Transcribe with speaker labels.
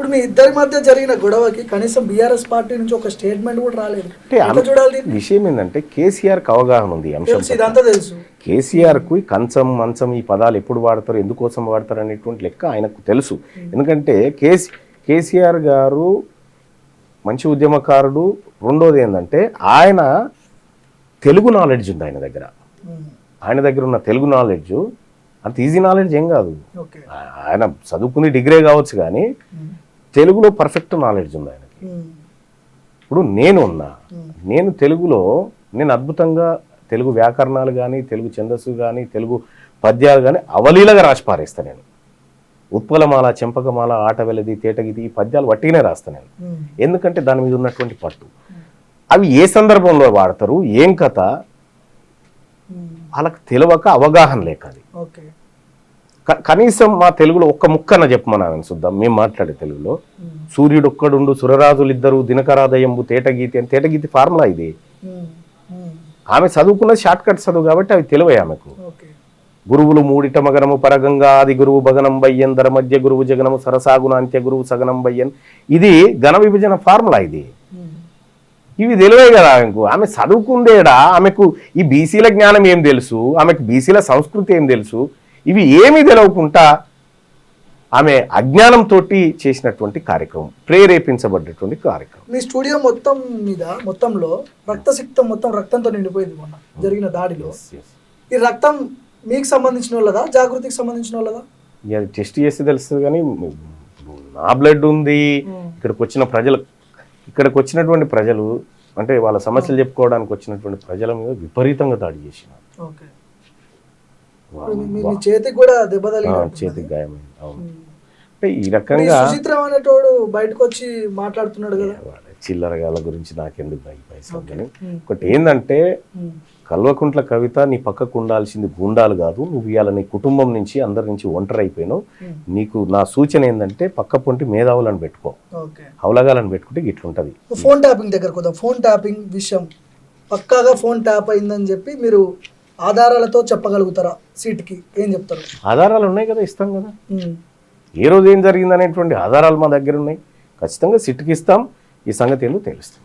Speaker 1: ఇప్పుడు మీ ఇద్దరి మధ్య జరిగిన గొడవకి కనీసం బీఆర్ఎస్ పార్టీ నుంచి ఒక స్టేట్మెంట్ కూడా రాలేదు. చూడాలి
Speaker 2: విషయం ఏంటంటే కేసీఆర్కి అవగాహన ఉంది అంశం,
Speaker 1: ఇదంతా తెలుసు.
Speaker 2: కేసీఆర్కు కంచం మంచం ఈ పదాలు ఎప్పుడు వాడతారు, ఎందుకోసం వాడతారు అనేటువంటి లెక్క ఆయనకు తెలుసు. ఎందుకంటే కేసీఆర్ గారు మంచి ఉద్యమకారుడు. రెండోది ఏంటంటే ఆయన తెలుగు నాలెడ్జ్ ఉంది ఆయన దగ్గర. ఆయన దగ్గర ఉన్న తెలుగు నాలెడ్జ్ అంత ఈజీ నాలెడ్జ్ ఏం కాదు. ఆయన చదువుకుని డిగ్రీ కావచ్చు కానీ తెలుగులో పర్ఫెక్ట్ నాలెడ్జ్ ఉంది ఆయనకి. ఇప్పుడు నేను తెలుగులో నేను అద్భుతంగా తెలుగు వ్యాకరణాలు కానీ, తెలుగు ఛందస్సు కానీ, తెలుగు పద్యాలు కానీ అవలీలగా రాసి పారేస్తాను నేను. ఉత్పలమాల, చెంపకమాల, ఆట వెలది, తేటగిది ఈ పద్యాలు వట్టిగానే రాస్తాను నేను. ఎందుకంటే దాని మీద ఉన్నటువంటి పట్టు. అవి ఏ సందర్భంలో వాడతారు, ఏం కథ వాళ్ళకి తెలియక, అవగాహన లేక. అది కనీసం మా తెలుగులో ఒక్క ముక్కన చెప్పమన్నాను చూద్దాం. మేము మాట్లాడే తెలుగులో సూర్యుడు ఒక్కడుండు, సురరాజులు ఇద్దరు, దినకరాదయంబు, తేటగీతి అని. తేటగీతి ఫార్ములా ఇది. ఆమె చదువుకున్నది షార్ట్ కట్ చదువు కాబట్టి అవి తెలివే ఆమెకు. గురువులు మూడిట మగనము పరగంగా, ఆది గురువు భగనం బయ్యన్, ధర మధ్య గురువు జగనము, సరసాగున అంత్య గురువు సగనం బయ్యన్. ఇది ఘన విభజన ఫార్ములా ఇది. ఇవి తెలివే కదా ఆమెకు. ఆమె చదువుకుందేడా, ఆమెకు ఈ బీసీల జ్ఞానం ఏం తెలుసు, ఆమెకు బీసీల సంస్కృతి ఏం తెలుసు, ఇవి ఏమీ తెలియకుండా ఆమె అజ్ఞానంతో చేసినటువంటి కార్యక్రమం, ప్రేరేపించబడ్డటువంటి కార్యక్రమం.
Speaker 1: మీ స్టూడియో మొత్తంలో రక్తసిక్తం మొత్తం రక్తంతో నిండిపోయింది మొన్న జరిగిన దాడిలో. ఈ రక్తం మీకు సంబంధించిన వాళ్ళదా, జాగృతికి సంబంధించిన వాళ్ళదా?
Speaker 2: అది టెస్ట్ చేస్తే తెలుస్తుంది. కానీ నా బ్లడ్ ఉంది. ఇక్కడికి వచ్చినటువంటి ప్రజలు అంటే వాళ్ళ సమస్యలు చెప్పుకోవడానికి వచ్చినటువంటి ప్రజల మీద విపరీతంగా దాడి చేసినారు.
Speaker 1: చేతికి కూడా దెబ్బ
Speaker 2: చేతికి గాయమైంది. అవును. అంటే ఈ రకంగా
Speaker 1: బయటకు వచ్చి మాట్లాడుతున్నాడు కదా,
Speaker 2: చిల్లరగాల గురించి నాకెందుకు పైసా. ఒకటి ఏంటంటే కల్వకుంట్ల కవిత, నీ పక్కకు ఉండాల్సింది గుండాలు కాదు. నువ్వు ఇవాళ నీ కుటుంబం నుంచి అందరి నుంచి ఒంటరి అయిపోయినావు. నీకు నా సూచన ఏంటంటే పక్క పొంటి మేధావులను పెట్టుకో, హౌలగాలను పెట్టుకుంటే ఇట్లుంటది.
Speaker 1: ఫోన్ ట్యాపింగ్ దగ్గరకు వద్దాం. ఫోన్ ట్యాపింగ్ విషయం పక్కాగా ఫోన్ ట్యాప్ అయిందని చెప్పి మీరు ఆధారాలతో చెప్పగలుగుతారా? సీట్కి ఏం చెప్తారు?
Speaker 2: ఆధారాలు ఉన్నాయి కదా, ఇస్తాం కదా. ఏ రోజు ఏం జరిగింది అనేటువంటి ఆధారాలు మా దగ్గర ఉన్నాయి. ఖచ్చితంగా సిట్కి ఇస్తాం. ఈ సంగతి ఏంటో తెలుస్తాం.